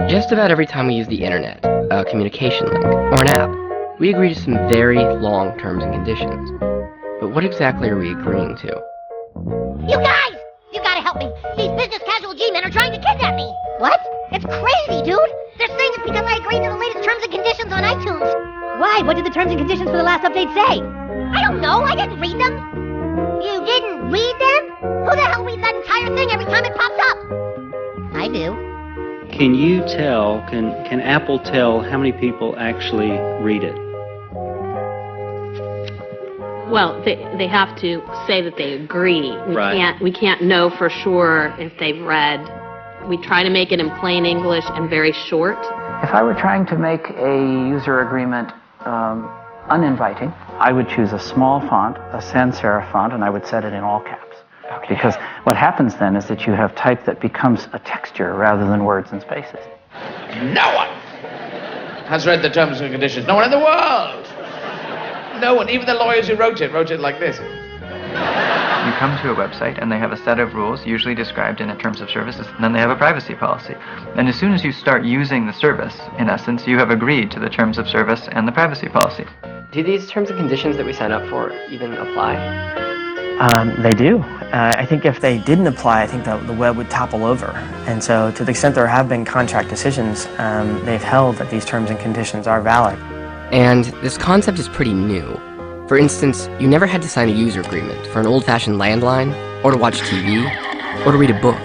Just about every time we use the internet, a communication link, or an app, we agree to some very long terms and conditions. But what exactly are we agreeing to? You guys! You gotta help me! These business casual G-men are trying to kidnap me! What? It's crazy, dude! They're saying it's because I agreed to the latest terms and conditions on iTunes! Why? What did the terms and conditions for the last update say? I don't know! I didn't read them! You didn't read them? Who the hell reads that entire thing every time it pops up? I do. Can you tell, can Apple tell how many people actually read it? Well, they have to say that they agree. We can't know for sure if they've read. We try to make it in plain English and very short. If I were trying to make a user agreement uninviting, I would choose a small font, a sans serif font, and I would set it in all caps. Okay. Because what happens then is that you have type that becomes a texture rather than words and spaces. No one has read the terms and conditions. No one in the world. No one, even the lawyers who wrote it like this. You come to a website and they have a set of rules, usually described in terms of services, and then they have a privacy policy. And as soon as you start using the service, in essence, you have agreed to the terms of service and the privacy policy. Do these terms and conditions that we sign up for even apply? They do. I think if they didn't apply, I think the web would topple over. And so to the extent there have been contract decisions, they've held that these terms and conditions are valid. And this concept is pretty new. For instance, you never had to sign a user agreement for an old-fashioned landline, or to watch TV, or to read a book.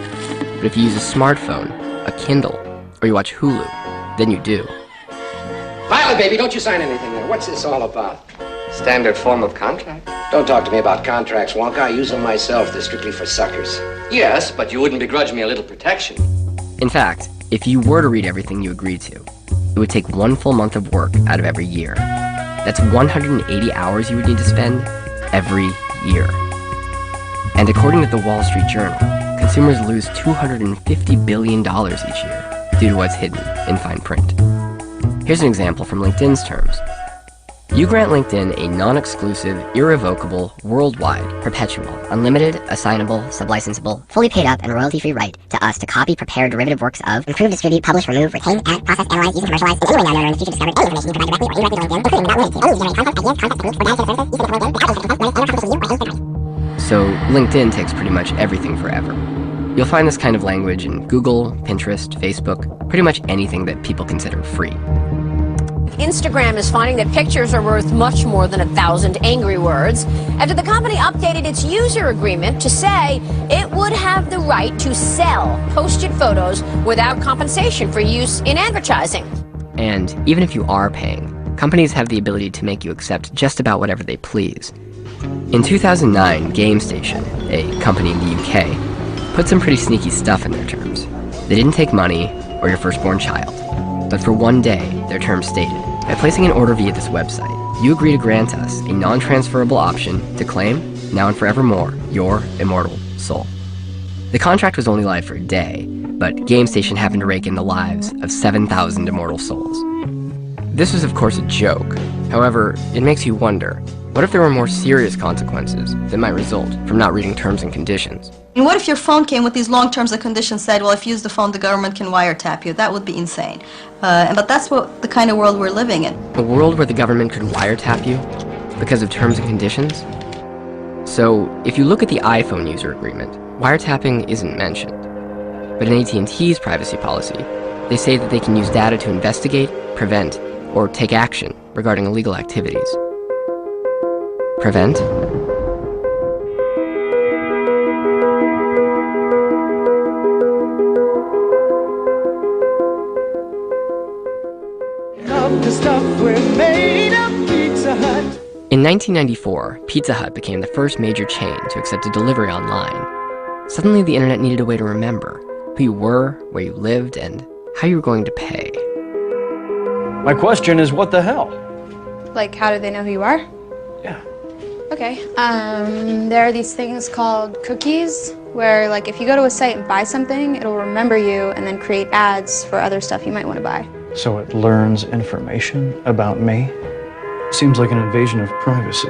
But if you use a smartphone, a Kindle, or you watch Hulu, then you do. Violet, baby, don't you sign anything there. What's this all about? Standard form of contract. Don't talk to me about contracts, Wonka. I use them myself. They're strictly for suckers. Yes, but you wouldn't begrudge me a little protection. In fact, if you were to read everything you agreed to, it would take 1 full month of work out of every year. That's 180 hours you would need to spend every year. And according to the Wall Street Journal, consumers lose $250 billion each year due to what's hidden in fine print. Here's an example from LinkedIn's terms. You grant LinkedIn a non-exclusive, irrevocable, worldwide, perpetual, unlimited, assignable, sublicensable, fully paid up and royalty-free right to us to copy, prepare derivative works of, improve, distribute, publish, remove, retain, add, process, analyze, use, and commercialize, in any way known or in the future discovered any information you provide directly or indirectly to LinkedIn, including without limit to others generate content, ideas, concepts, groups, or data services, use of the LinkedIn, the others that possess, or any conversation you or any So LinkedIn takes pretty much everything forever. You'll find this kind of language in Google, Pinterest, Facebook, pretty much anything that people consider free. Instagram is finding that pictures are worth much more than 1,000 angry words after the company updated its user agreement to say it would have the right to sell posted photos without compensation for use in advertising. And even if you are paying, companies have the ability to make you accept just about whatever they please. In 2009, GameStation, a company in the UK, put some pretty sneaky stuff in their terms. They didn't take money or your firstborn child. But for one day, their terms stated, by placing an order via this website, you agree to grant us a non-transferable option to claim, now and forevermore, your immortal soul. The contract was only live for a day, but GameStation happened to rake in the lives of 7,000 immortal souls. This is, of course, a joke. However, it makes you wonder, what if there were more serious consequences that might result from not reading terms and conditions? And what if your phone came with these long terms and conditions said, well, if you use the phone, the government can wiretap you? That would be insane. But that's the kind of world we're living in. A world where the government could wiretap you because of terms and conditions? So, if you look at the iPhone user agreement, wiretapping isn't mentioned. But in AT&T's privacy policy, they say that they can use data to investigate, prevent, or take action regarding illegal activities. Prevent? In 1994, Pizza Hut became the first major chain to accept a delivery online. Suddenly, the internet needed a way to remember who you were, where you lived, and how you were going to pay. My question is, what the hell? Like, how do they know who you are? Yeah. Okay. There are these things called cookies, where, like, if you go to a site and buy something, it'll remember you and then create ads for other stuff you might want to buy. So it learns information about me? Seems like an invasion of privacy.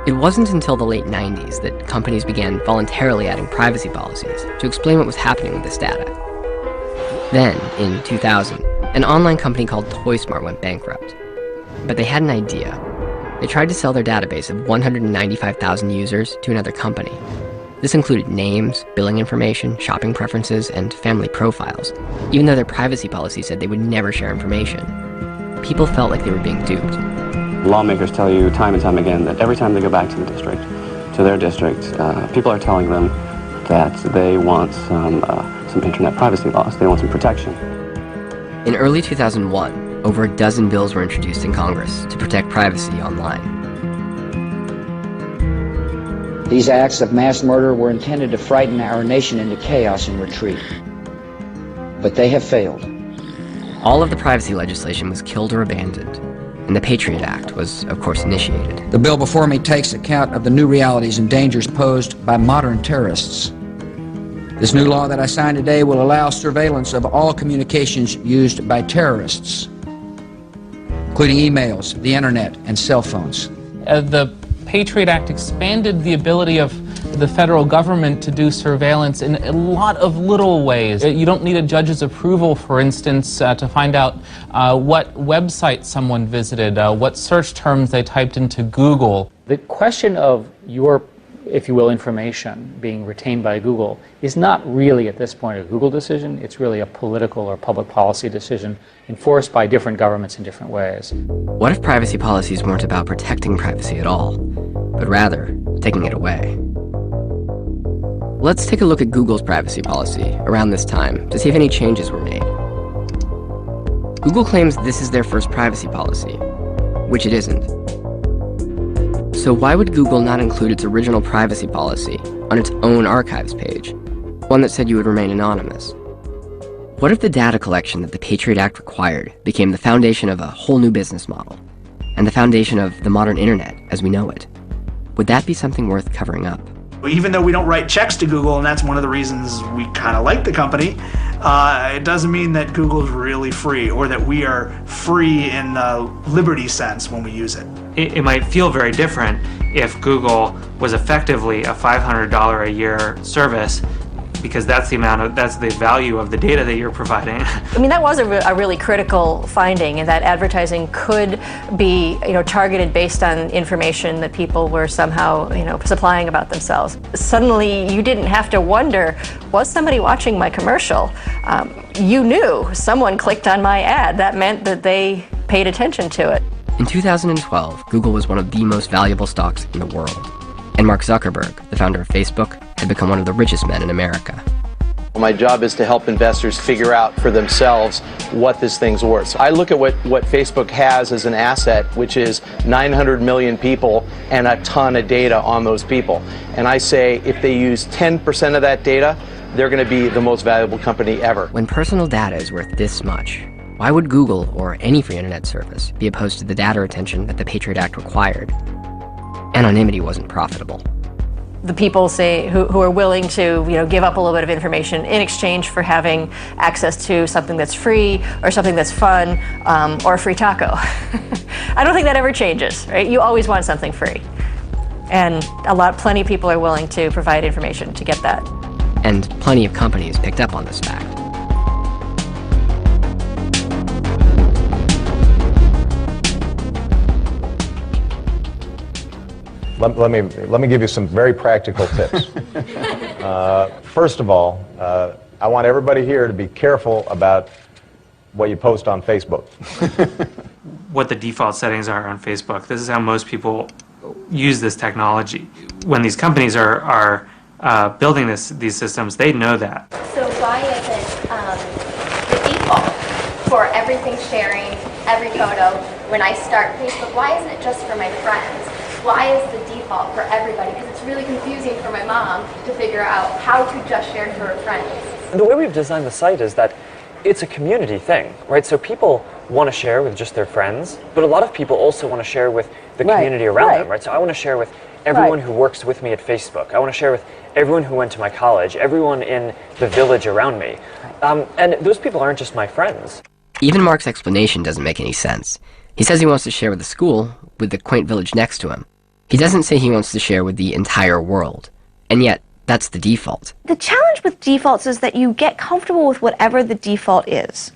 It wasn't until the late 90s that companies began voluntarily adding privacy policies to explain what was happening with this data. Then, in 2000, an online company called ToySmart went bankrupt. But they had an idea. They tried to sell their database of 195,000 users to another company. This included names, billing information, shopping preferences, and family profiles, even though their privacy policy said they would never share information. People felt like they were being duped. Lawmakers tell you time and time again that every time they go back to the district, to their district, people are telling them that they want some internet privacy laws. They want some protection. In early 2001, over a dozen bills were introduced in Congress to protect privacy online. These acts of mass murder were intended to frighten our nation into chaos and retreat. But they have failed. All of the privacy legislation was killed or abandoned, and the Patriot Act was, of course, initiated. The bill before me takes account of the new realities and dangers posed by modern terrorists. This new law that I signed today will allow surveillance of all communications used by terrorists, including emails, the internet, and cell phones. The Patriot Act expanded the ability of the federal government to do surveillance in a lot of little ways. You don't need a judge's approval, for instance, to find out what website someone visited, what search terms they typed into Google. The question of your, if you will, information being retained by Google is not really at this point a Google decision. It's really a political or public policy decision enforced by different governments in different ways. What if privacy policies weren't about protecting privacy at all, but rather taking it away? Let's take a look at Google's privacy policy around this time to see if any changes were made. Google claims this is their first privacy policy, which it isn't. So why would Google not include its original privacy policy on its own archives page, one that said you would remain anonymous? What if the data collection that the Patriot Act required became the foundation of a whole new business model, and the foundation of the modern internet as we know it? Would that be something worth covering up? Even though we don't write checks to Google, and that's one of the reasons we kind of like the company, it doesn't mean that Google's really free, or that we are free in the liberty sense when we use it. It might feel very different if Google was effectively a $500 a year service, because that's the value of the data that you're providing. I mean, that was a really critical finding, and that advertising could be, targeted based on information that people were somehow, supplying about themselves. Suddenly, you didn't have to wonder, was somebody watching my commercial? You knew someone clicked on my ad. That meant that they paid attention to it. In 2012, Google was one of the most valuable stocks in the world. And Mark Zuckerberg, the founder of Facebook, had become one of the richest men in America. My job is to help investors figure out for themselves what this thing's worth. So I look at what Facebook has as an asset, which is 900 million people and a ton of data on those people. And I say if they use 10% of that data, they're going to be the most valuable company ever. When personal data is worth this much, why would Google or any free internet service be opposed to the data retention that the Patriot Act required? Anonymity wasn't profitable. the people who are willing to give up a little bit of information in exchange for having access to something that's free or something that's fun or a free taco. I don't think that ever changes, right? You always want something free. And plenty of people are willing to provide information to get that. And plenty of companies picked up on this fact. Let me give you some very practical tips. First of all, I want everybody here to be careful about what you post on Facebook. What the default settings are on Facebook. This is how most people use this technology. When these companies are building these systems, they know that. So why isn't the default for everything sharing, every photo, when I start Facebook, why isn't it just for my friends? Why is the default for everybody? Because it's really confusing for my mom to figure out how to just share to her friends. The way we've designed the site is that it's a community thing, right? So people want to share with just their friends, but a lot of people also want to share with the community around them, right? So I want to share with everyone who works with me at Facebook. I want to share with everyone who went to my college, everyone in the village around me. And those people aren't just my friends. Even Mark's explanation doesn't make any sense. He says he wants to share with the school, with the quaint village next to him. He doesn't say he wants to share with the entire world. And yet, that's the default. The challenge with defaults is that you get comfortable with whatever the default is.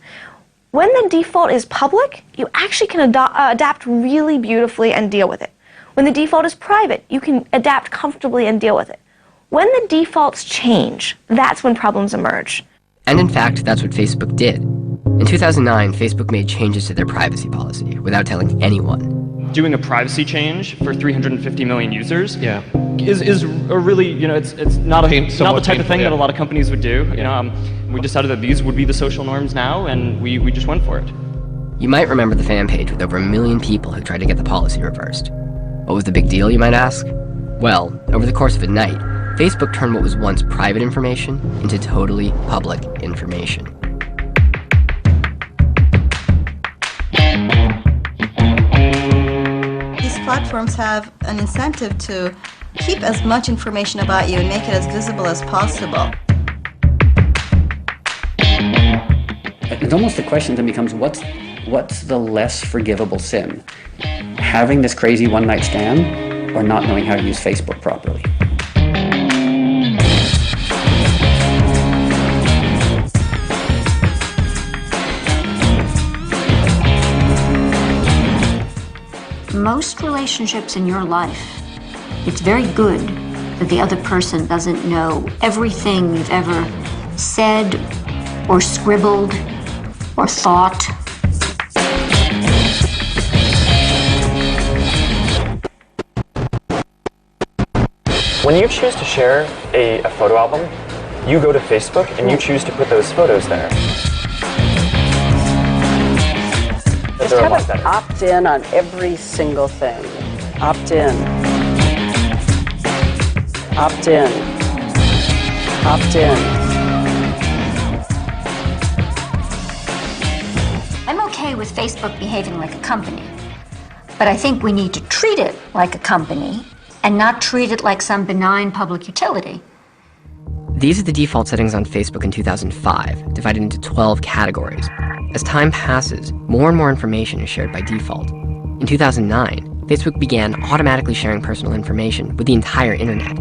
When the default is public, you actually can adapt really beautifully and deal with it. When the default is private, you can adapt comfortably and deal with it. When the defaults change, that's when problems emerge. And in fact, that's what Facebook did. In 2009, Facebook made changes to their privacy policy without telling anyone. Doing a privacy change for 350 million users is a really, it's not the type of thing that a lot of companies would do. We decided that these would be the social norms now, and we just went for it. You might remember the fan page with over 1 million people who tried to get the policy reversed. What was the big deal, you might ask? Well, over the course of a night, Facebook turned what was once private information into totally public information. These platforms have an incentive to keep as much information about you and make it as visible as possible. It's almost the question then becomes, what's the less forgivable sin? Having this crazy one-night stand or not knowing how to use Facebook properly? Most relationships in your life, it's very good that the other person doesn't know everything you've ever said or scribbled or thought. When you choose to share a photo album, you go to Facebook and you choose to put those photos there. Just have it opt in on every single thing. Opt in. Opt in. Opt in. I'm okay with Facebook behaving like a company, but I think we need to treat it like a company and not treat it like some benign public utility. These are the default settings on Facebook in 2005, divided into 12 categories. As time passes, more and more information is shared by default. In 2009, Facebook began automatically sharing personal information with the entire internet.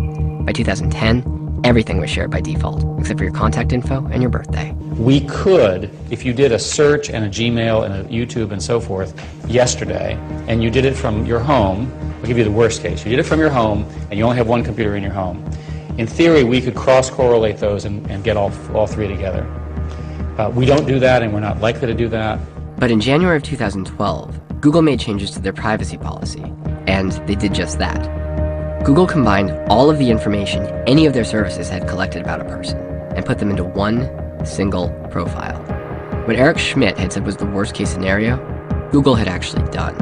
By 2010, everything was shared by default, except for your contact info and your birthday. We could, if you did a search and a Gmail and a YouTube and so forth yesterday, and you did it from your home, I'll give you the worst case. You did it from your home, and you only have one computer in your home. In theory, we could cross-correlate those and get all three together. We don't do that, and we're not likely to do that. But in January of 2012, Google made changes to their privacy policy, and they did just that. Google combined all of the information any of their services had collected about a person and put them into one single profile. What Eric Schmidt had said was the worst-case scenario, Google had actually done.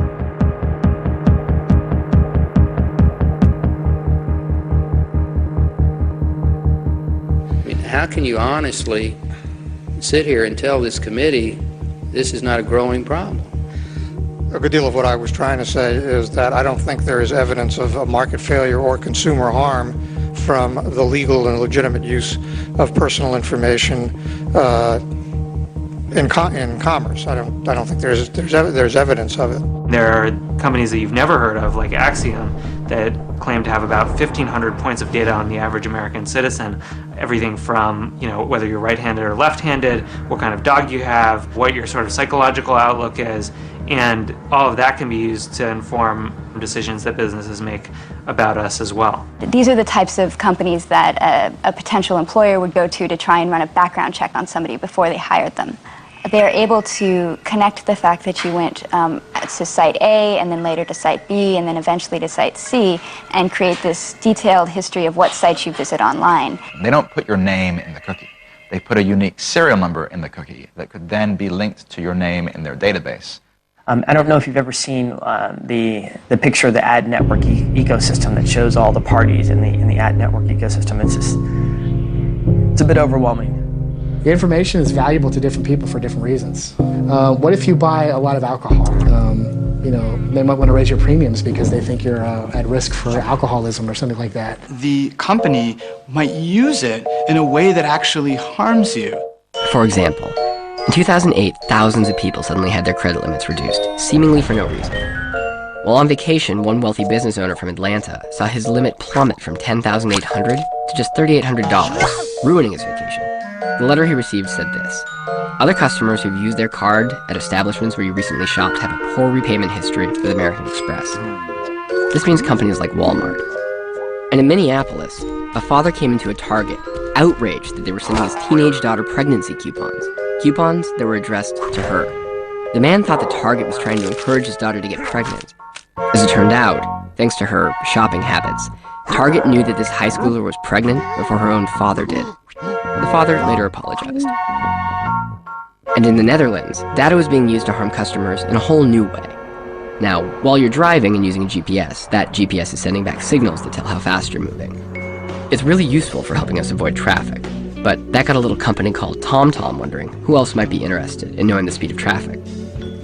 How can you honestly sit here and tell this committee this is not a growing problem? A good deal of what I was trying to say is that I don't think there is evidence of a market failure or consumer harm from the legal and legitimate use of personal information in commerce. I don't think there's evidence of it. There are companies that you've never heard of, like Axiom, that claim to have about 1,500 points of data on the average American citizen. Everything from, whether you're right-handed or left-handed, what kind of dog you have, what your sort of psychological outlook is, and all of that can be used to inform decisions that businesses make about us as well. These are the types of companies that a potential employer would go to try and run a background check on somebody before they hired them. They're able to connect the fact that you went to site A and then later to site B and then eventually to site C and create this detailed history of what sites you visit online. They don't put your name in the cookie. They put a unique serial number in the cookie that could then be linked to your name in their database. I don't know if you've ever seen the picture of the ad network ecosystem that shows all the parties in the ad network ecosystem. It's a bit overwhelming. The information is valuable to different people for different reasons. What if you buy a lot of alcohol? They might want to raise your premiums because they think you're at risk for alcoholism or something like that. The company might use it in a way that actually harms you. For example, in 2008, thousands of people suddenly had their credit limits reduced, seemingly for no reason. While on vacation, one wealthy business owner from Atlanta saw his limit plummet from $10,800 to just $3,800, ruining his vacation. The letter he received said this: "Other customers who've used their card at establishments where you recently shopped have a poor repayment history with American Express." This means companies like Walmart. And in Minneapolis, a father came into a Target, outraged that they were sending his teenage daughter pregnancy coupons that were addressed to her. The man thought the Target was trying to encourage his daughter to get pregnant. As it turned out, thanks to her shopping habits, Target knew that this high schooler was pregnant before her own father did. The father later apologized. And in the Netherlands, data was being used to harm customers in a whole new way. Now, while you're driving and using a GPS, that GPS is sending back signals to tell how fast you're moving. It's really useful for helping us avoid traffic, but that got a little company called TomTom wondering who else might be interested in knowing the speed of traffic.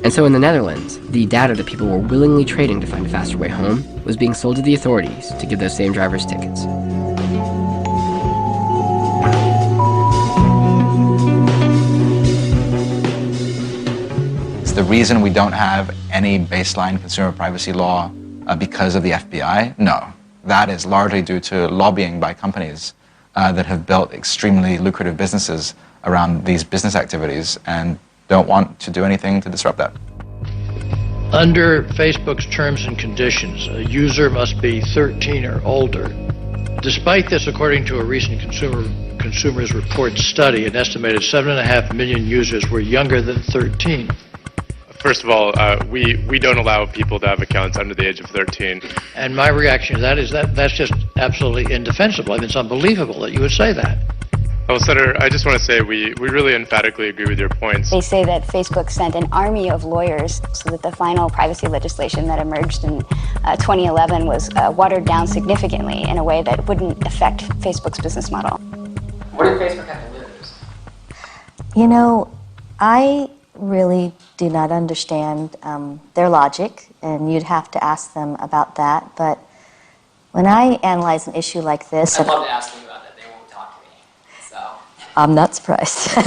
And so in the Netherlands, the data that people were willingly trading to find a faster way home was being sold to the authorities to give those same drivers tickets. The reason we don't have any baseline consumer privacy law because of the FBI? No. That is largely due to lobbying by companies that have built extremely lucrative businesses around these business activities and don't want to do anything to disrupt that. Under Facebook's terms and conditions, a user must be 13 or older. Despite this, according to a recent Consumers Report study, an estimated 7.5 million users were younger than 13. First of all, we don't allow people to have accounts under the age of 13. And my reaction to that is that's just absolutely indefensible. I mean, it's unbelievable that you would say that. Well, Senator, I just want to say we really emphatically agree with your points. They say that Facebook sent an army of lawyers so that the final privacy legislation that emerged in 2011 was watered down significantly in a way that wouldn't affect Facebook's business model. What did Facebook have to lose? I really do not understand their logic, and you'd have to ask them about that. But when I analyze an issue like this, I'd love to ask them about that. They won't talk to me, so I'm not surprised.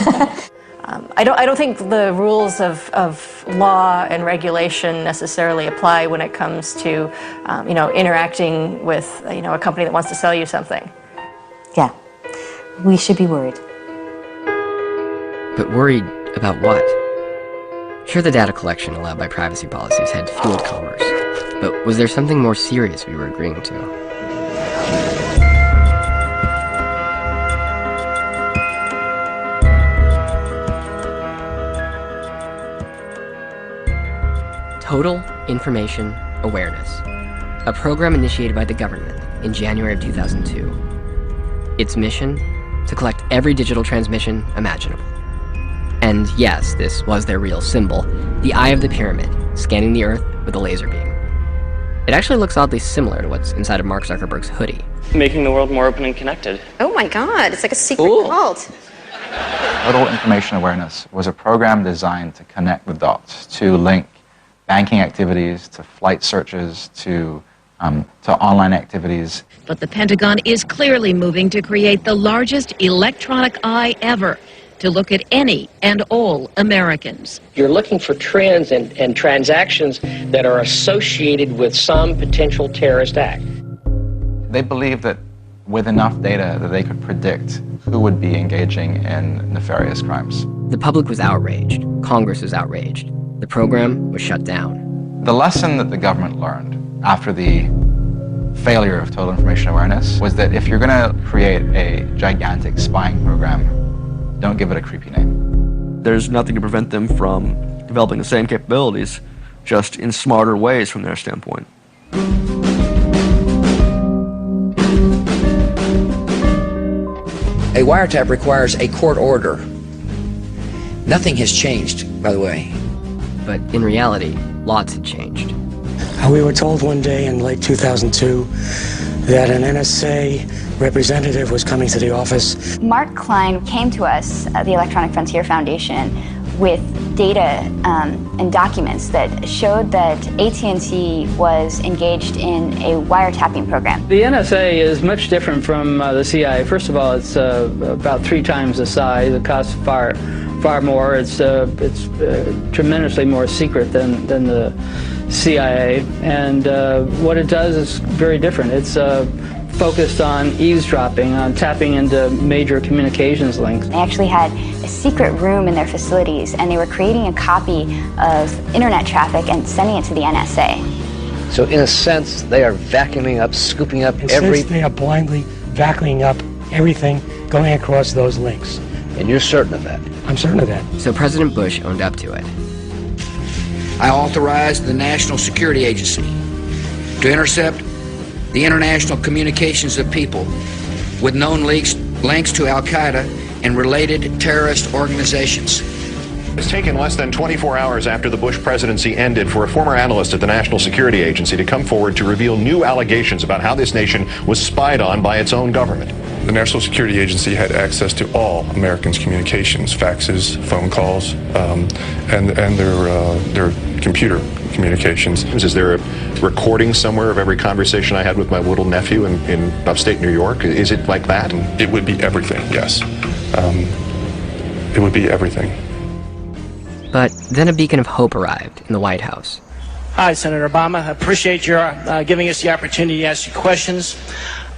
I don't think the rules of law and regulation necessarily apply when it comes to interacting with a company that wants to sell you something. Yeah, we should be worried. But worried about what? Sure, the data collection allowed by privacy policies had fueled commerce, but was there something more serious we were agreeing to? Total Information Awareness, a program initiated by the government in January of 2002. Its mission? To collect every digital transmission imaginable. And yes, this was their real symbol, the eye of the pyramid, scanning the Earth with a laser beam. It actually looks oddly similar to what's inside of Mark Zuckerberg's hoodie. Making the world more open and connected. Oh my God, it's like a secret cult. Total Information Awareness was a program designed to connect the dots, to link banking activities, to flight searches, to to online activities. But the Pentagon is clearly moving to create the largest electronic eye ever, to look at any and all Americans. You're looking for trends and transactions that are associated with some potential terrorist act. They believe that with enough data that they could predict who would be engaging in nefarious crimes. The public was outraged. Congress was outraged. The program was shut down. The lesson that the government learned after the failure of total information awareness was that if you're going to create a gigantic spying program, don't give it a creepy name. There's nothing to prevent them from developing the same capabilities, just in smarter ways from their standpoint. A wiretap requires a court order. Nothing has changed, by the way. But in reality, lots had changed. We were told one day in late 2002 that an NSA representative was coming to the office. Mark Klein came to us at the Electronic Frontier Foundation with data and documents that showed that AT&T was engaged in a wiretapping program. The NSA is much different from the CIA. First of all, it's about 3 times the size. It costs far more. It's tremendously more secret than the CIA. And what it does is very different. It's focused on eavesdropping, on tapping into major communications links. They actually had a secret room in their facilities, and they were creating a copy of internet traffic and sending it to the NSA. So in a sense, they are vacuuming up, scooping up every... They are blindly vacuuming up everything going across those links. And you're certain of that? I'm certain of that. So President Bush owned up to it. I authorized the National Security Agency to intercept the international communications of people with known links to Al-Qaeda and related terrorist organizations. It's taken less than 24 hours after the Bush presidency ended for a former analyst at the National Security Agency to come forward to reveal new allegations about how this nation was spied on by its own government. The National Security Agency had access to all Americans' communications, faxes, phone calls, and their computer communications. Is there a recording somewhere of every conversation I had with my little nephew in upstate New York? Is it like that? It would be everything, yes. It would be everything. But then a beacon of hope arrived in the White House. Hi, Senator Obama. I appreciate your giving us the opportunity to ask you questions.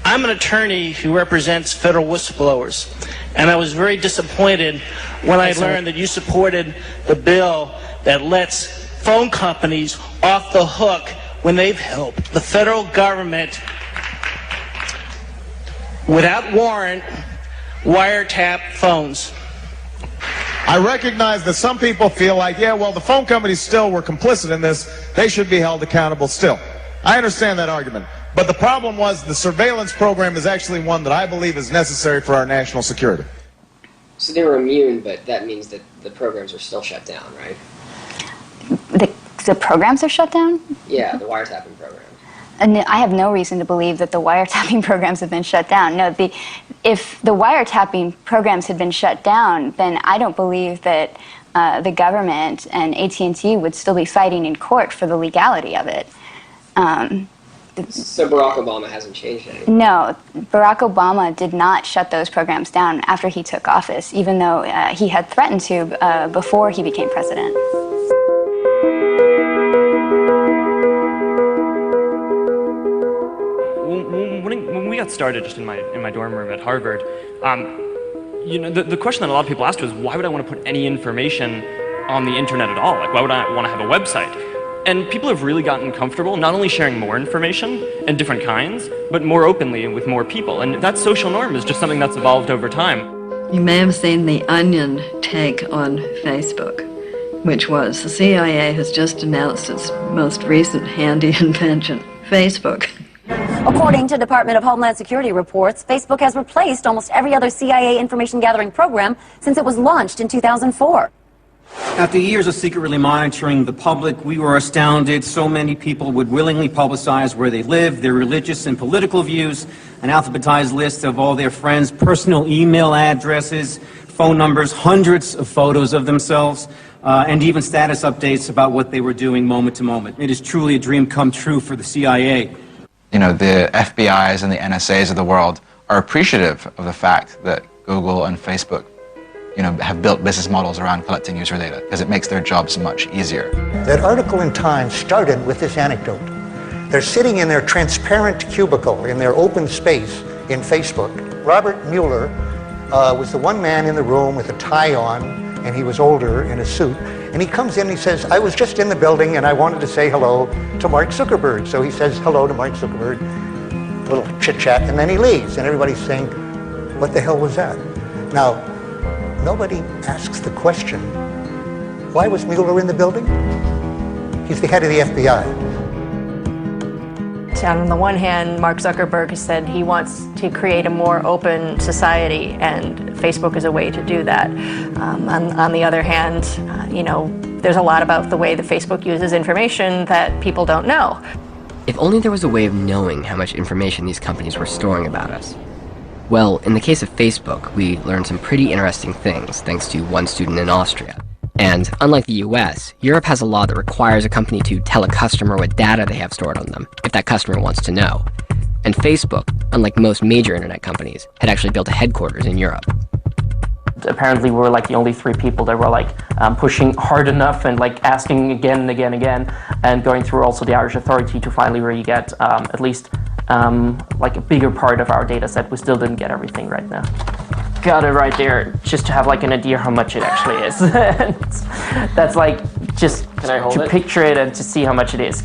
I'm an attorney who represents federal whistleblowers, and I was very disappointed when I learned that you supported the bill that lets phone companies off the hook when they've helped the federal government, without warrant, wiretap phones. I recognize that some people feel like, yeah, well, the phone companies still were complicit in this. They should be held accountable still. I understand that argument. But the problem was the surveillance program is actually one that I believe is necessary for our national security. So they were immune, but that means that the programs are still shut down, right? The programs are shut down? Yeah, the wiretapping program. And I have no reason to believe that the wiretapping programs have been shut down. No, if the wiretapping programs had been shut down, then I don't believe that the government and AT&T would still be fighting in court for the legality of it. So Barack Obama hasn't changed anything? No, Barack Obama did not shut those programs down after he took office, even though he had threatened to before he became president. When we got started just in my dorm room at Harvard, you know, the question that a lot of people asked was, why would I want to put any information on the internet at all? Like, why would I want to have a website? And people have really gotten comfortable not only sharing more information and different kinds, but more openly and with more people. And that social norm is just something that's evolved over time. You may have seen the Onion take on Facebook, which was the CIA has just announced its most recent handy invention, Facebook. According to Department of Homeland Security reports, Facebook has replaced almost every other CIA information gathering program since it was launched in 2004. After years of secretly monitoring the public, we were astounded so many people would willingly publicize where they live, their religious and political views, an alphabetized list of all their friends' personal email addresses, phone numbers, hundreds of photos of themselves, and even status updates about what they were doing moment to moment. It is truly a dream come true for the CIA. the FBIs and the NSAs of the world are appreciative of the fact that Google and Facebook have built business models around collecting user data because it makes their jobs much easier. That article in Time started with this anecdote. They're sitting in their transparent cubicle in their open space in Facebook. Robert Mueller was the one man in the room with a tie on, and he was older in a suit. And he comes in and he says, I was just in the building and I wanted to say hello to Mark Zuckerberg. So he says hello to Mark Zuckerberg, a little chit chat, and then he leaves. And everybody's saying, what the hell was that? Now, nobody asks the question, why was Mueller in the building? He's the head of the FBI. On the one hand, Mark Zuckerberg has said he wants to create a more open society, and Facebook is a way to do that. On the other hand, there's a lot about the way that Facebook uses information that people don't know. If only there was a way of knowing how much information these companies were storing about us. Well, in the case of Facebook, we learned some pretty interesting things thanks to one student in Austria. And unlike the US, Europe has a law that requires a company to tell a customer what data they have stored on them, if that customer wants to know. And Facebook, unlike most major internet companies, had actually built a headquarters in Europe. Apparently we were like the only 3 people that were like pushing hard enough and like asking again and again and again, and going through also the Irish authority to finally really get at least like a bigger part of our data set. We still didn't get everything right now. Got it right there, just to have like an idea how much it actually is. That's like just to picture it and to see how much it is.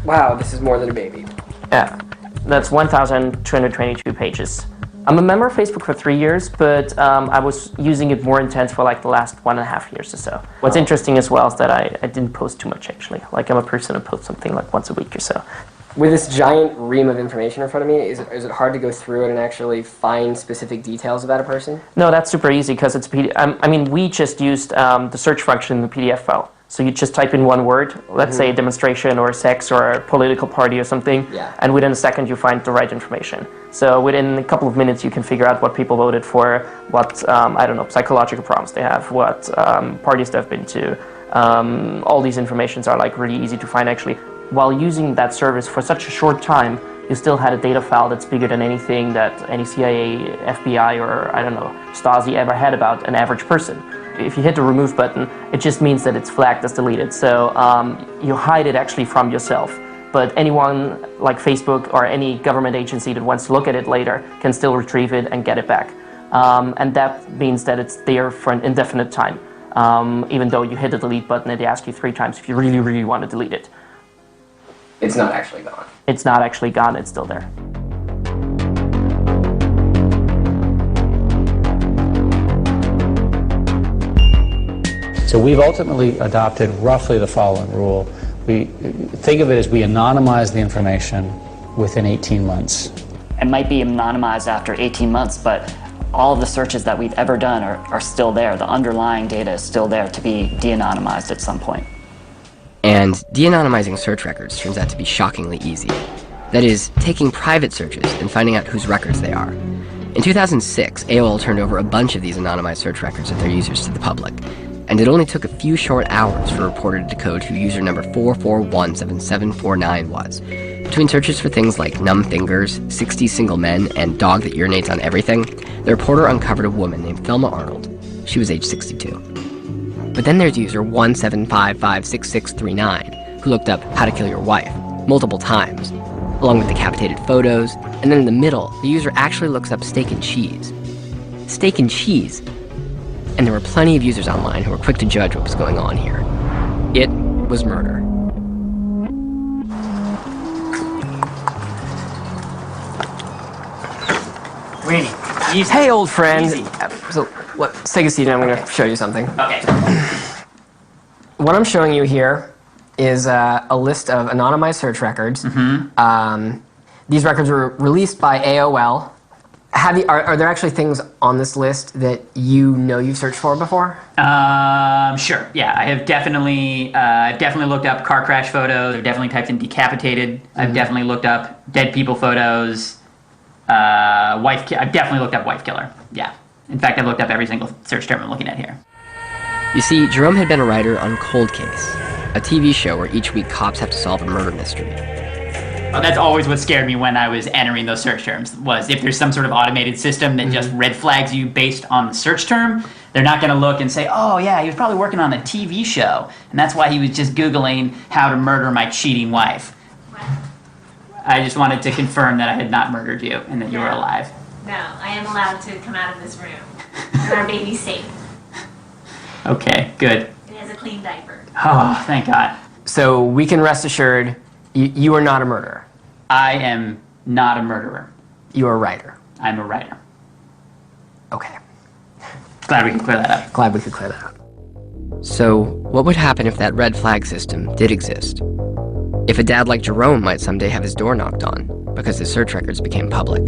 Wow, this is more than a baby. Yeah, that's 1,222 pages. I'm a member of Facebook for 3 years, but I was using it more intense for like the last 1.5 years or so. What's interesting as well is that I didn't post too much actually. Like I'm a person who posts something like once a week or so. With this giant ream of information in front of me, is it hard to go through it and actually find specific details about a person? No, that's super easy because it's I mean, we just used the search function in the PDF file. So you just type in one word, let's say demonstration or sex or a political party or something, and within a second you find the right information. So within a couple of minutes you can figure out what people voted for, what, I don't know, psychological problems they have, what parties they've been to. All these informations are like really easy to find actually. While using that service for such a short time, you still had a data file that's bigger than anything that any CIA, FBI, or I don't know, Stasi ever had about an average person. If you hit the remove button, it just means that it's flagged as deleted. So you hide it actually from yourself. But anyone like Facebook or any government agency that wants to look at it later can still retrieve it and get it back. And that means that it's there for an indefinite time. Even though you hit the delete button and they ask you 3 times if you really, really want to delete it. It's not actually gone. It's not actually gone, it's still there. So we've ultimately adopted roughly the following rule. We think of it as we anonymize the information within 18 months. It might be anonymized after 18 months, but all of the searches that we've ever done are still there. The underlying data is still there to be de-anonymized at some point. And de-anonymizing search records turns out to be shockingly easy. That is, taking private searches and finding out whose records they are. In 2006, AOL turned over a bunch of these anonymized search records of their users to the public, and it only took a few short hours for a reporter to decode who user number 4417749 was. Between searches for things like numb fingers, 60 single men, and dog that urinates on everything, the reporter uncovered a woman named Thelma Arnold. She was age 62. But then there's user 175566639, who looked up How to Kill Your Wife multiple times, along with decapitated photos, and then in the middle, the user actually looks up steak and cheese. Steak and cheese! And there were plenty of users online who were quick to judge what was going on here. It was murder. Rainy, easy. Hey, old friend. Easy. So, let's take a seat and I'm going to show you something. Okay. What I'm showing you here is a list of anonymized search records. These records were released by AOL. Are there actually things on this list that you know you've searched for before? Sure. Yeah, I have definitely looked up car crash photos. I've definitely typed in decapitated. I've definitely looked up dead people photos. I've definitely looked up wife killer. Yeah. In fact, I've looked up every single search term I'm looking at here. You see, Jerome had been a writer on Cold Case, a TV show where each week cops have to solve a murder mystery. Oh, that's always what scared me when I was entering those search terms, was if there's some sort of automated system that just red flags you based on the search term, they're not going to look and say, oh yeah, he was probably working on a TV show, and that's why he was just Googling how to murder my cheating wife. I just wanted to confirm that I had not murdered you and that you were alive. No, I am allowed to come out of this room. And our baby's safe. Okay, good. It has a clean diaper. Oh, thank God. So we can rest assured you are not a murderer. I am not a murderer. You are a writer. I'm a writer. Okay. Glad we could clear that up. Glad we could clear that up. So what would happen if that red flag system did exist? If a dad like Jerome might someday have his door knocked on because his search records became public.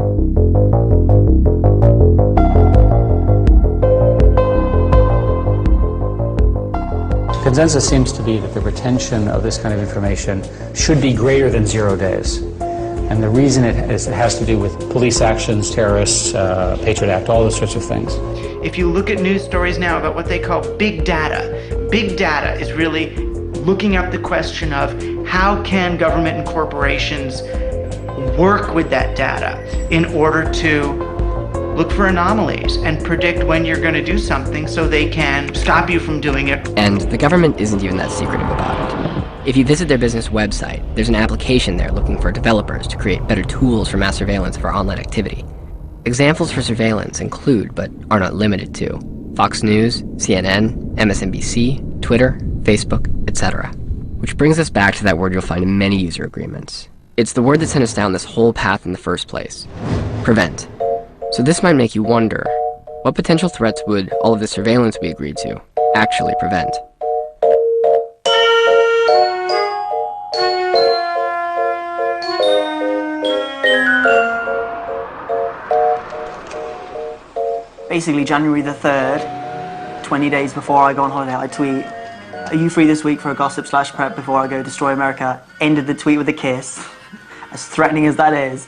Consensus seems to be that the retention of this kind of information should be greater than 0 days. And the reason it has to do with police actions, terrorists, Patriot Act, all those sorts of things. If you look at news stories now about what they call big data is really looking up the question of how can government and corporations work with that data in order to look for anomalies and predict when you're going to do something so they can stop you from doing it. And the government isn't even that secretive about it. If you visit their business website, there's an application there looking for developers to create better tools for mass surveillance of our online activity. Examples for surveillance include, but are not limited to, Fox News, CNN, MSNBC, Twitter, Facebook, etc. Which brings us back to that word you'll find in many user agreements. It's the word that sent us down this whole path in the first place. Prevent. So this might make you wonder, what potential threats would all of the surveillance we agreed to actually prevent? Basically, January the 3rd, 20 days before I go on holiday, I tweet, "Are you free this week for a gossip/prep before I go destroy America?" Ended the tweet with a kiss, as threatening as that is.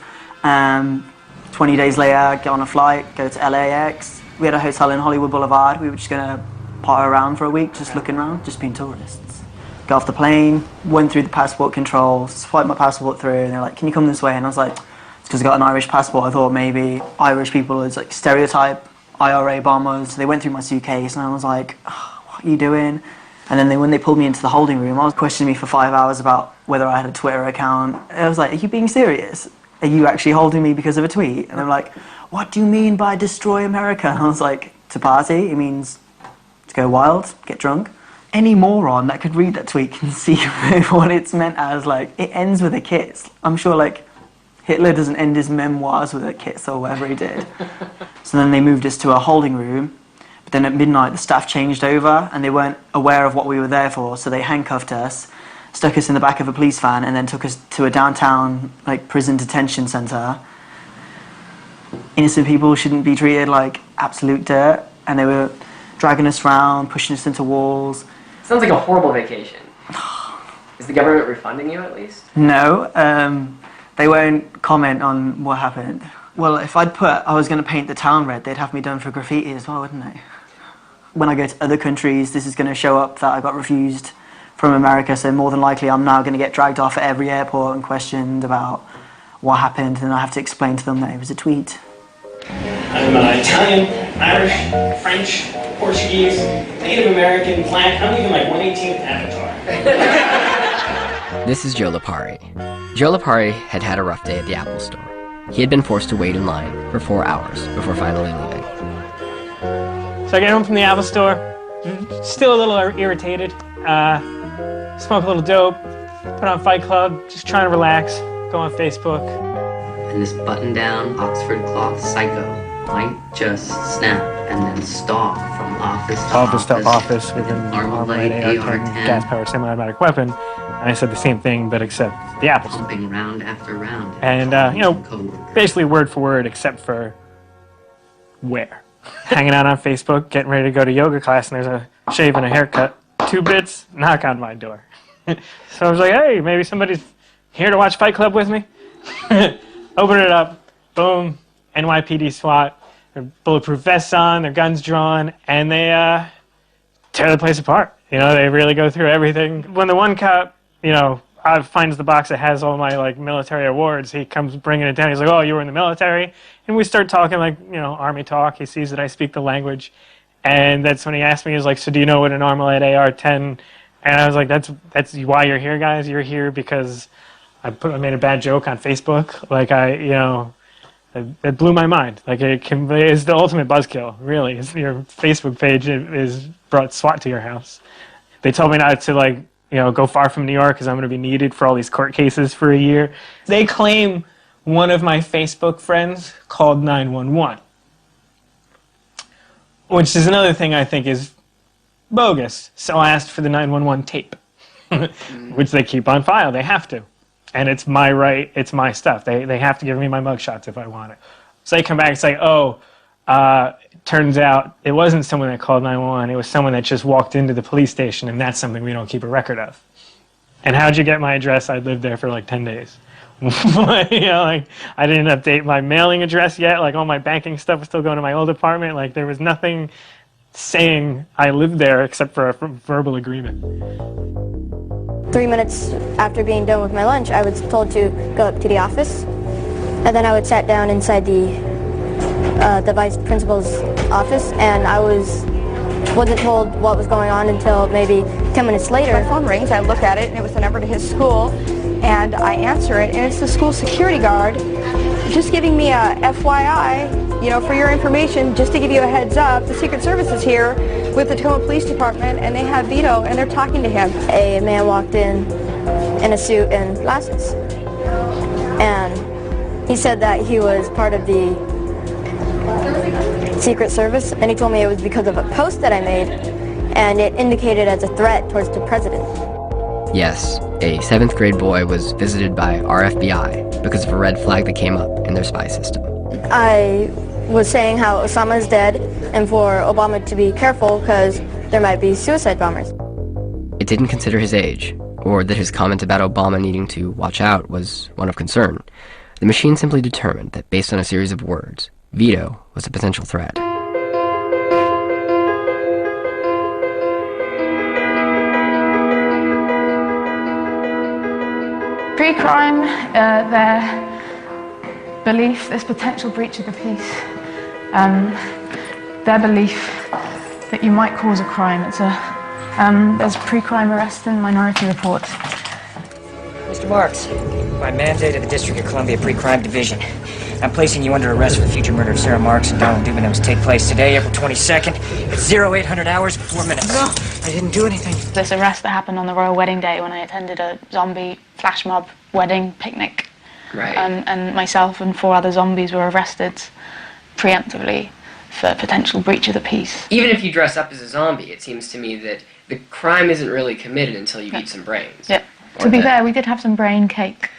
20 days later, get on a flight, go to LAX. We had a hotel in Hollywood Boulevard. We were just going to potter around for a week, just looking around, just being tourists. Got off the plane, went through the passport control, swiped my passport through, and they're like, "Can you come this way?" And I was like, "It's because I got an Irish passport." I thought maybe Irish people is like stereotype, IRA bombers. They went through my suitcase, and I was like, "Oh, what are you doing?" And then when they pulled me into the holding room, I was questioning me for 5 hours about whether I had a Twitter account. I was like, "Are you being serious? Are you actually holding me because of a tweet?" And they're like, "What do you mean by destroy America?" And I was like, "To party, it means to go wild, get drunk." Any moron that could read that tweet can see what it's meant as. Like, it ends with a kiss. I'm sure, like, Hitler doesn't end his memoirs with a kiss or whatever he did. So then they moved us to a holding room. But then at midnight, the staff changed over, and they weren't aware of what we were there for, so they handcuffed us, stuck us in the back of a police van, and then took us to a downtown prison detention center. Innocent people shouldn't be treated like absolute dirt, and they were dragging us around, pushing us into walls. Sounds like a horrible vacation. Is the government refunding you at least? No, they won't comment on what happened. Well, if I'd put I was going to paint the town red, they'd have me done for graffiti as well, wouldn't they? When I go to other countries, this is going to show up that I got refused from America, so more than likely I'm now going to get dragged off at every airport and questioned about what happened, and I have to explain to them that it was a tweet. I'm Italian, Irish, French, Portuguese, Native American, Black. I'm even like 1/18th Avatar. This is Joe Lipari. Joe Lipari had had a rough day at the Apple store. He had been forced to wait in line for 4 hours before finally leaving. So I get home from the Apple store, still a little irritated. Smoke a little dope, put on Fight Club, just trying to relax, go on Facebook. And this button-down Oxford cloth psycho might just snap and then stalk from office to office with an armor-plated AR-10 gas-powered semi-automatic weapon. And I said the same thing, but except the Apple store. Pumping round after round. And, basically word for word, except for where. Hanging out on Facebook, getting ready to go to yoga class, and there's a shave and a haircut. 2 bits, knock on my door. So I was like, hey, maybe somebody's here to watch Fight Club with me. Open it up, boom, NYPD SWAT, their bulletproof vests on, their guns drawn, and they tear the place apart. They really go through everything. When the one cop, finds the box that has all my like military awards. He comes bringing it down. He's like, "Oh, you were in the military," and we start talking like Army talk. He sees that I speak the language, and that's when he asked me, "He's like, so do you know what an Armalite AR-10?" And I was like, "That's why you're here, guys. You're here because I made a bad joke on Facebook. Like that blew my mind. Like it's the ultimate buzzkill. Really, your Facebook page is brought SWAT to your house. They told me not to go far from New York because I'm going to be needed for all these court cases for a year. They claim one of my Facebook friends called 911, which is another thing I think is bogus. So I asked for the 911 tape, which they keep on file. They have to. And it's my right, it's my stuff. They have to give me my mugshots if I want it. So they come back and say, "Oh, turns out it wasn't someone that called 911, it was someone that just walked into the police station, and that's something we don't keep a record of." And how'd you get my address? I lived there for like 10 days. I didn't update my mailing address yet. Like all my banking stuff was still going to my old apartment. Like there was nothing saying I lived there except for a verbal agreement. 3 minutes after being done with my lunch, I was told to go up to the office, and then I would sat down inside the vice principal's office, and I wasn't told what was going on until maybe 10 minutes later. My phone rings, I look at it, and it was the number to his school, and I answer it, and it's the school security guard just giving me a FYI, for your information, just to give you a heads up, the Secret Service is here with the Tacoma Police Department, and they have Vito, and they're talking to him. A man walked in a suit and glasses, and he said that he was part of the Secret Service, and he told me it was because of a post that I made, and it indicated as a threat towards the president. Yes, a 7th grade boy was visited by our FBI because of a red flag that came up in their spy system. I was saying how Osama is dead, and for Obama to be careful because there might be suicide bombers. It didn't consider his age, or that his comment about Obama needing to watch out was one of concern. The machine simply determined that based on a series of words, Vito was a potential threat. Pre-crime, their belief, this potential breach of the peace, their belief that you might cause a crime. There's pre-crime arrest and minority report. Mr. Marks, by mandate of the District of Columbia Pre-Crime Division, I'm placing you under arrest for the future murder of Sarah Marks and Donald Dubin. Take place today, April 22nd, at 0800 hours and 4 minutes. No, I didn't do anything. This arrest that happened on the royal wedding day when I attended a zombie flash mob wedding picnic. Right. And myself and 4 other zombies were arrested preemptively for potential breach of the peace. Even if you dress up as a zombie, it seems to me that the crime isn't really committed until you eat some brains. Yeah. To be fair, we did have some brain cake.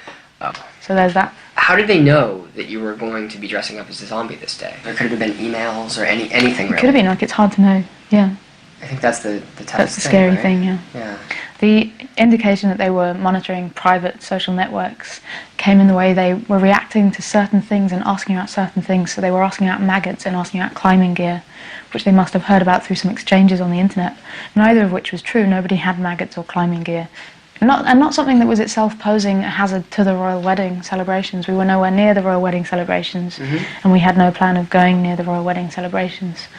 Oh. So there's that. How did they know that you were going to be dressing up as a zombie this day? There could have been emails or anything really. It could have been, it's hard to know, yeah. I think that's the toughest thing, That's the scary right? thing, yeah. Yeah. The indication that they were monitoring private social networks came in the way they were reacting to certain things and asking about certain things. So they were asking about maggots and asking about climbing gear, which they must have heard about through some exchanges on the internet, neither of which was true. Nobody had maggots or climbing gear. Not something that was itself posing a hazard to the royal wedding celebrations. We were nowhere near the royal wedding celebrations, and we had no plan of going near the royal wedding celebrations.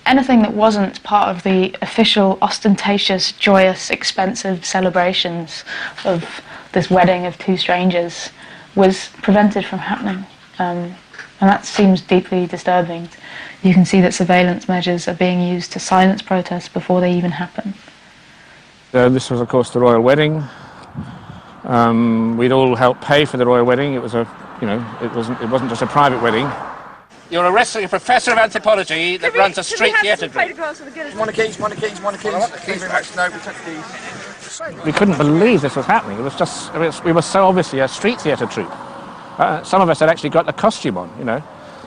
Anything that wasn't part of the official, ostentatious, joyous, expensive celebrations of this wedding of 2 strangers was prevented from happening. And that seems deeply disturbing. You can see that surveillance measures are being used to silence protests before they even happen. This was, of course, the royal wedding. We'd all helped pay for the royal wedding. It was it wasn't just a private wedding. You're arresting a professor of anthropology that runs a street theatre group. One of keys. Thank you very much. No, we took keys. We couldn't believe this was happening. We were so obviously a street theatre troupe. Some of us had actually got the costume on,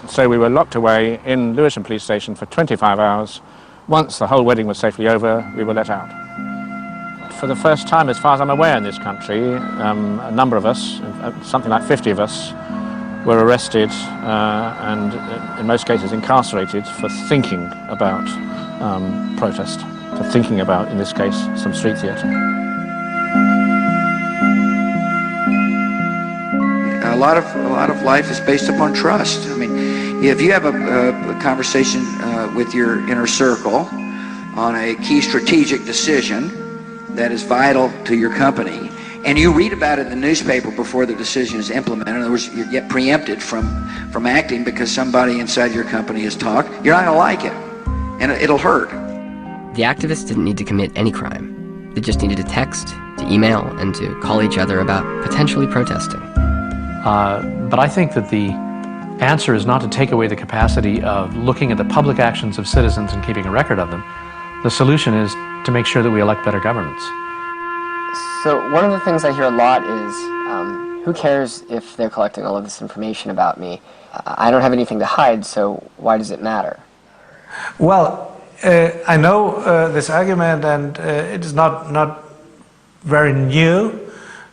So we were locked away in Lewisham Police Station for 25 hours. Once the whole wedding was safely over, we were let out. For the first time, as far as I'm aware in this country, a number of us, something like 50 of us, were arrested and in most cases incarcerated for thinking about protest, for thinking about, in this case, some street theatre. A lot of life is based upon trust. I mean, if you have a conversation with your inner circle on a key strategic decision that is vital to your company, and you read about it in the newspaper before the decision is implemented, in other words, you get preempted from acting because somebody inside your company has talked, you're not going to like it, and it'll hurt. The activists didn't need to commit any crime. They just needed to text, to email, and to call each other about potentially protesting. But I think that the answer is not to take away the capacity of looking at the public actions of citizens and keeping a record of them. The solution is to make sure that we elect better governments. So one of the things I hear a lot is, who cares if they're collecting all of this information about me? I don't have anything to hide, so why does it matter? Well, I know this argument, and it is not very new.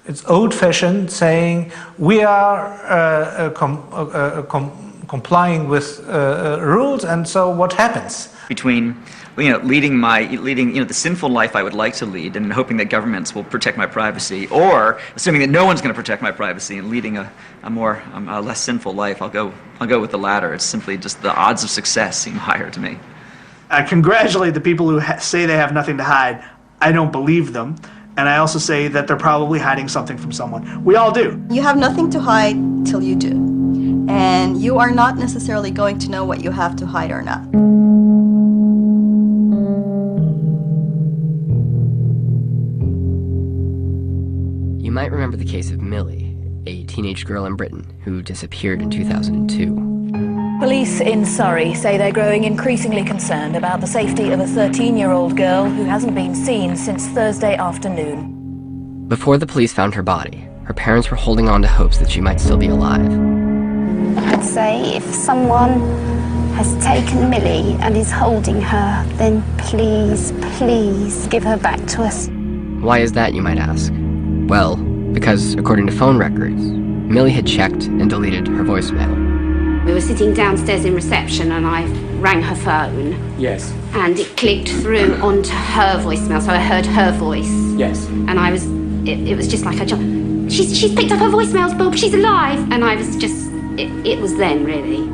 It's old-fashioned, saying we are complying with rules, and so what happens? Between leading the sinful life I would like to lead and hoping that governments will protect my privacy, or assuming that no one's going to protect my privacy and leading a less sinful life, I'll go with the latter. It's simply just the odds of success seem higher to me. I congratulate the people who say they have nothing to hide. I don't believe them. And I also say that they're probably hiding something from someone. We all do. You have nothing to hide till you do. And you are not necessarily going to know what you have to hide or not. You might remember the case of Millie, a teenage girl in Britain who disappeared in 2002. Police in Surrey say they're growing increasingly concerned about the safety of a 13-year-old girl who hasn't been seen since Thursday afternoon. Before the police found her body, her parents were holding on to hopes that she might still be alive. I'd say if someone has taken Millie and is holding her, then please, please give her back to us. Why is that, you might ask? Well, because according to phone records, Millie had checked and deleted her voicemail. We were sitting downstairs in reception and I rang her phone. Yes. And it clicked through onto her voicemail, so I heard her voice. Yes. And it was just like a jump. She's picked up her voicemails, Bob, she's alive! And I was just, it was then, really.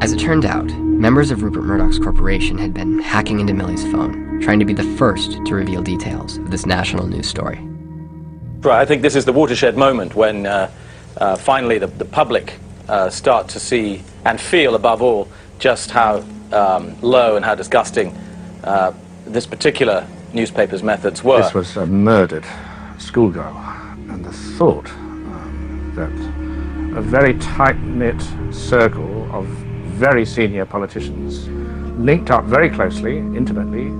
As it turned out, members of Rupert Murdoch's corporation had been hacking into Millie's phone, trying to be the first to reveal details of this national news story. Right, I think this is the watershed moment when finally the public start to see and feel, above all, just how low and how disgusting this particular newspaper's methods were. This was a murdered schoolgirl, and the thought that a very tight-knit circle of very senior politicians linked up very closely, intimately,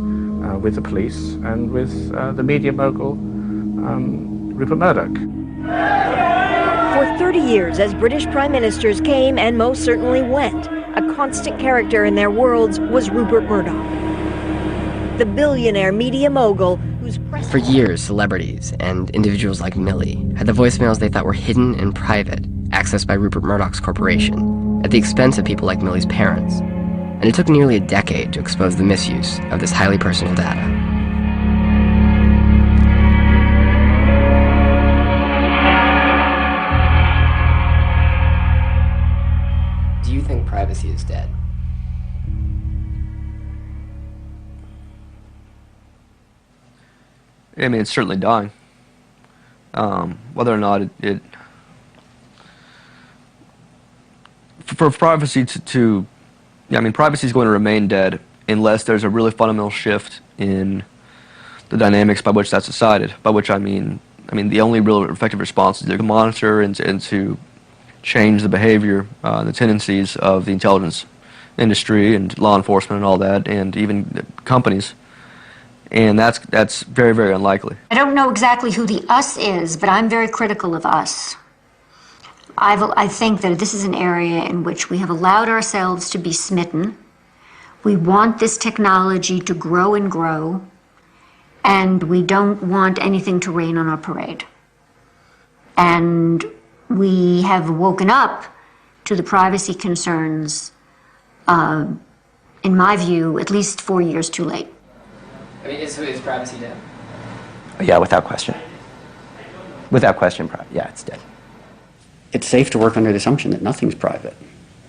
with the police and with the media mogul, Rupert Murdoch. For 30 years, as British prime ministers came and most certainly went, a constant character in their worlds was Rupert Murdoch, the billionaire media mogul whose press... For years, celebrities and individuals like Millie had the voicemails they thought were hidden and private accessed by Rupert Murdoch's corporation, at the expense of people like Millie's parents. And it took nearly a decade to expose the misuse of this highly personal data. Privacy is dead. I mean, it's certainly dying. Whether or not it for privacy I mean, privacy is going to remain dead unless there's a really fundamental shift in the dynamics by which that's decided. By which I mean the only real effective response is to monitor and to change the behavior, the tendencies of the intelligence industry and law enforcement and all that, and even companies. And that's very, very unlikely. I don't know exactly who the us is, but I'm very critical of us. I think that this is an area in which we have allowed ourselves to be smitten. We want this technology to grow and grow, and we don't want anything to rain on our parade. And we have woken up to the privacy concerns, in my view, at least 4 years too late. I mean, is privacy dead? Yeah, without question. Without question, yeah, it's dead. it's safe to work under the assumption that nothing's private.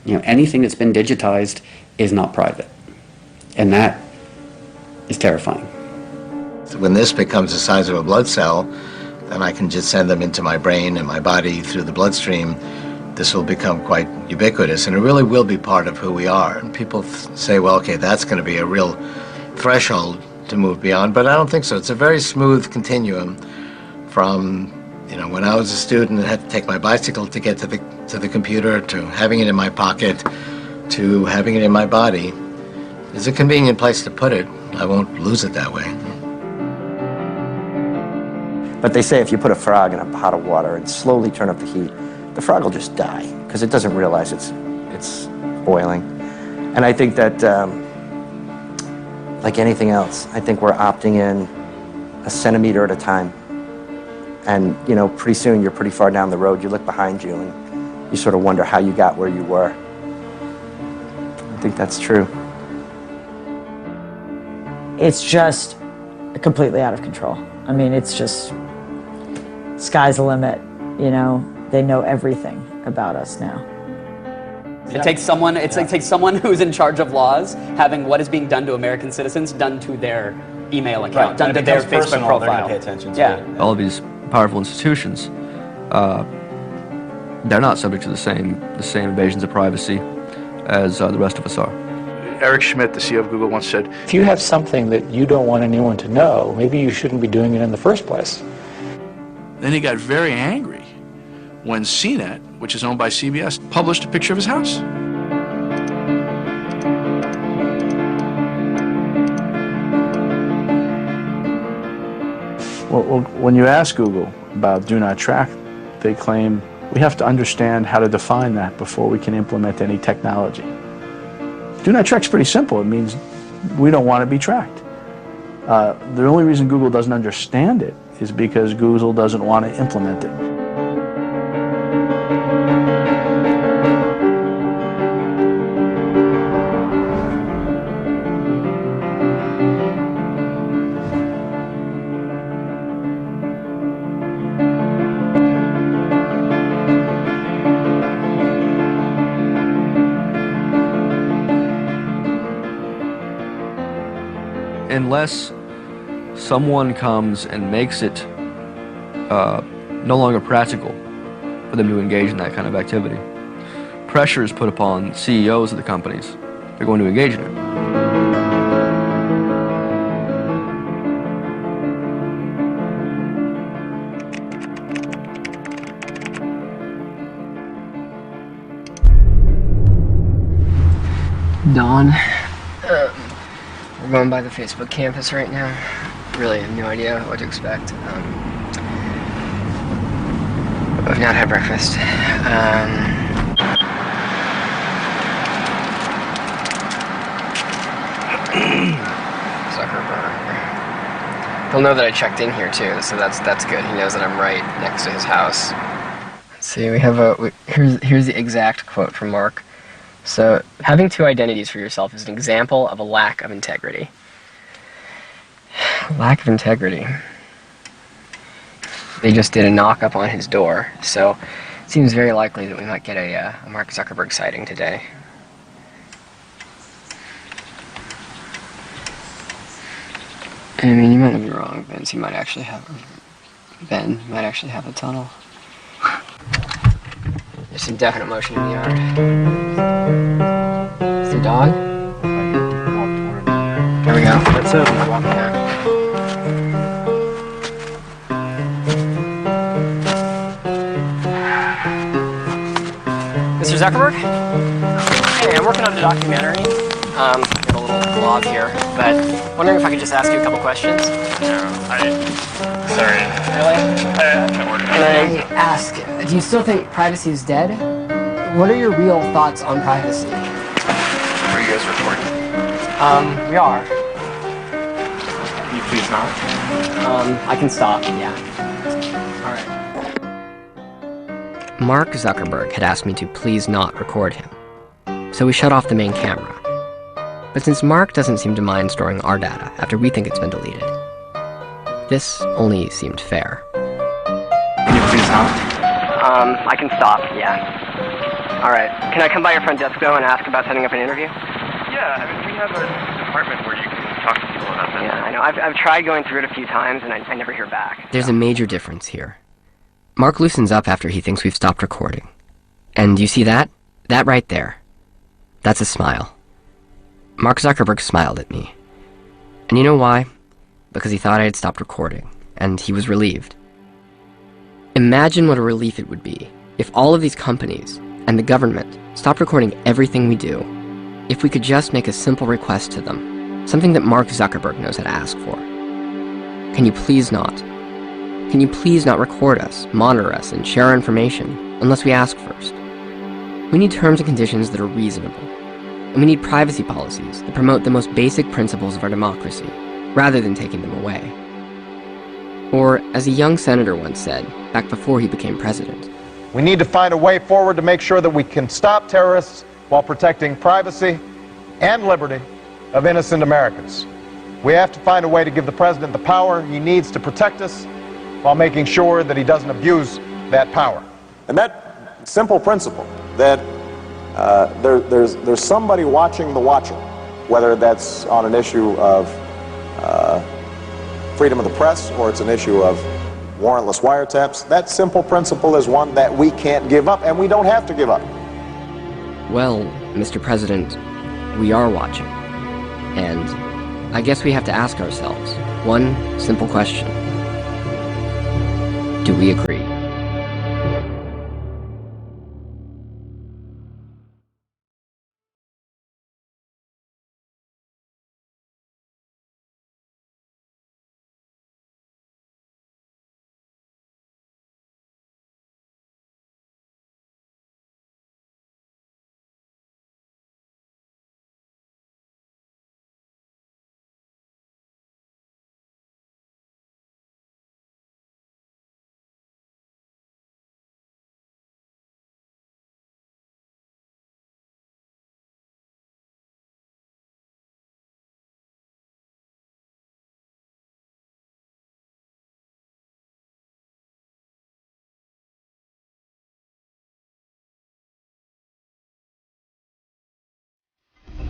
You know, anything that's been digitized is not private. And that is terrifying. When this becomes the size of a blood cell, then I can just send them into my brain and my body through the bloodstream. This will become quite ubiquitous, and it really will be part of who we are. And people say, well, okay, that's going to be a real threshold to move beyond, but I don't think so. It's a very smooth continuum from, you know, when I was a student and had to take my bicycle to get to the computer, to having it in my pocket, to having it in my body. It's a convenient place to put it. I won't lose it that way. But they say if you put a frog in a pot of water and slowly turn up the heat, the frog will just die because it doesn't realize it's boiling. And I think that, like anything else, I think we're opting in a centimeter at a time. And, you know, pretty soon you're pretty far down the road. You look behind you and you sort of wonder how you got where you were. I think that's true. It's just completely out of control. I mean, it's just, sky's the limit, you know? They know everything about us now. It takes someone, it takes someone who's in charge of laws having what is being done to American citizens done to their email account, Right. done to their Facebook profile. They're gonna pay attention to it. All of these powerful institutions, they're not subject to the same invasions of privacy as the rest of us are. Eric Schmidt, the CEO of Google, once said, If you have something that you don't want anyone to know, maybe you shouldn't be doing it in the first place. then he got very angry when CNET, which is owned by CBS, published a picture of his house. Well, when you ask Google about do not track, they claim we have to understand how to define that before we can implement any technology. Do not track's pretty simple. It means we don't want to be tracked. The only reason Google doesn't understand it is because Google doesn't want to implement it. Unless someone comes and makes it no longer practical for them to engage in that kind of activity, pressure is put upon CEOs of the companies. They're going to engage in it. Dawn. We're going by the Facebook campus right now. Really have no idea what to expect. I've not had breakfast. Zuckerberg. He'll know that I checked in here too, so that's good. He knows that I'm right next to his house. Let's see, we have here's the exact quote from Mark. So, having two identities for yourself is an example of a lack of integrity. Lack of integrity. They just did a knock up on his door, so it seems very likely that we might get a Mark Zuckerberg sighting today. I mean, you might not be wrong, Vince. Ben might actually have a tunnel. There's some definite motion in the yard. Is there a dog? There we go. That's it. Mr. Zuckerberg? Hey, I'm working on a documentary. Got a little blog here, but wondering if I could just ask you a couple questions. Sorry. Really? I can't work on Can I ask, do you still think privacy is dead? What are your real thoughts on privacy? Are you guys recording? We are. Can you please not? I can stop, yeah. Alright. Mark Zuckerberg had asked me to please not record him, so we shut off the main camera. But since Mark doesn't seem to mind storing our data after we think it's been deleted, this only seemed fair. Can you please not? I can stop, yeah. All right. Can I come by your front desk, though, and ask about setting up an interview? Yeah, I mean, we have a department where you can talk to people about that. Yeah, I know. I've tried going through it a few times, and I never hear back. There's a major difference here. Mark loosens up after he thinks we've stopped recording. And you see that? That right there. That's a smile. Mark Zuckerberg smiled at me. And you know why? Because he thought I had stopped recording, and he was relieved. Imagine what a relief it would be if all of these companies and the government stopped recording everything we do, if we could just make a simple request to them, something that Mark Zuckerberg knows how to ask for. Can you please not? Can you please not record us, monitor us, and share our information unless we ask first? We need terms and conditions that are reasonable. And we need privacy policies that promote the most basic principles of our democracy, rather than taking them away. Or, as a young senator once said, back before he became president, we need to find a way forward to make sure that we can stop terrorists while protecting privacy and liberty of innocent Americans. We have to find a way to give the president the power he needs to protect us while making sure that he doesn't abuse that power. And that simple principle that there's somebody watching the watcher, whether that's on an issue of freedom of the press or it's an issue of warrantless wiretaps, that simple principle is one that we can't give up, and we don't have to give up. well, Mr. President, we are watching. And I guess we have to ask ourselves one simple question. Do we agree?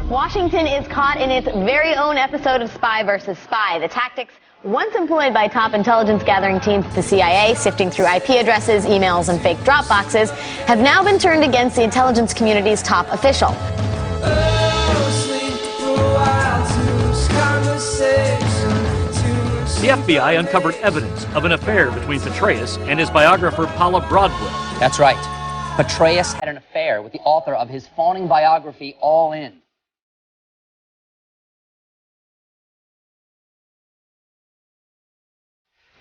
Washington is caught in its very own episode of Spy versus Spy. The tactics once employed by top intelligence gathering teams at the CIA, sifting through IP addresses, emails, and fake drop boxes, have now been turned against the intelligence community's top official. The FBI uncovered evidence of an affair between Petraeus and his biographer Paula Broadwell. That's right. Petraeus had an affair with the author of his fawning biography, All In.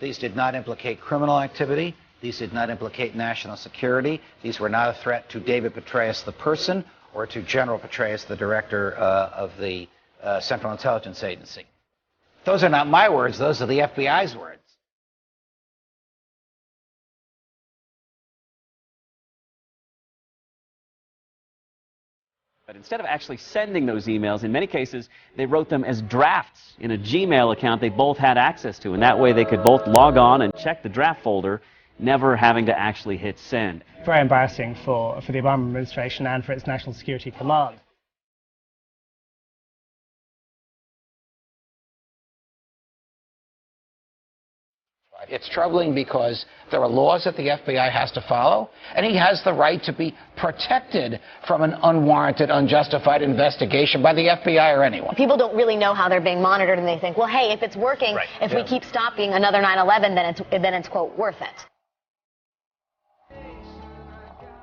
These did not implicate criminal activity. These did not implicate national security. These were not a threat to David Petraeus, the person, or to General Petraeus, the director of the Central Intelligence Agency. Those are not my words. Those are the FBI's words. But instead of actually sending those emails, in many cases, they wrote them as drafts in a Gmail account they both had access to. And that way they could both log on and check the draft folder, never having to actually hit send. Very embarrassing for the Obama administration and for its National Security Command. It's troubling because there are laws that the FBI has to follow, and he has the right to be protected from an unwarranted, unjustified investigation by the FBI or anyone. People don't really know how they're being monitored, and they think, well, hey, if it's working, if we keep stopping another 9/11, then it's, quote, worth it.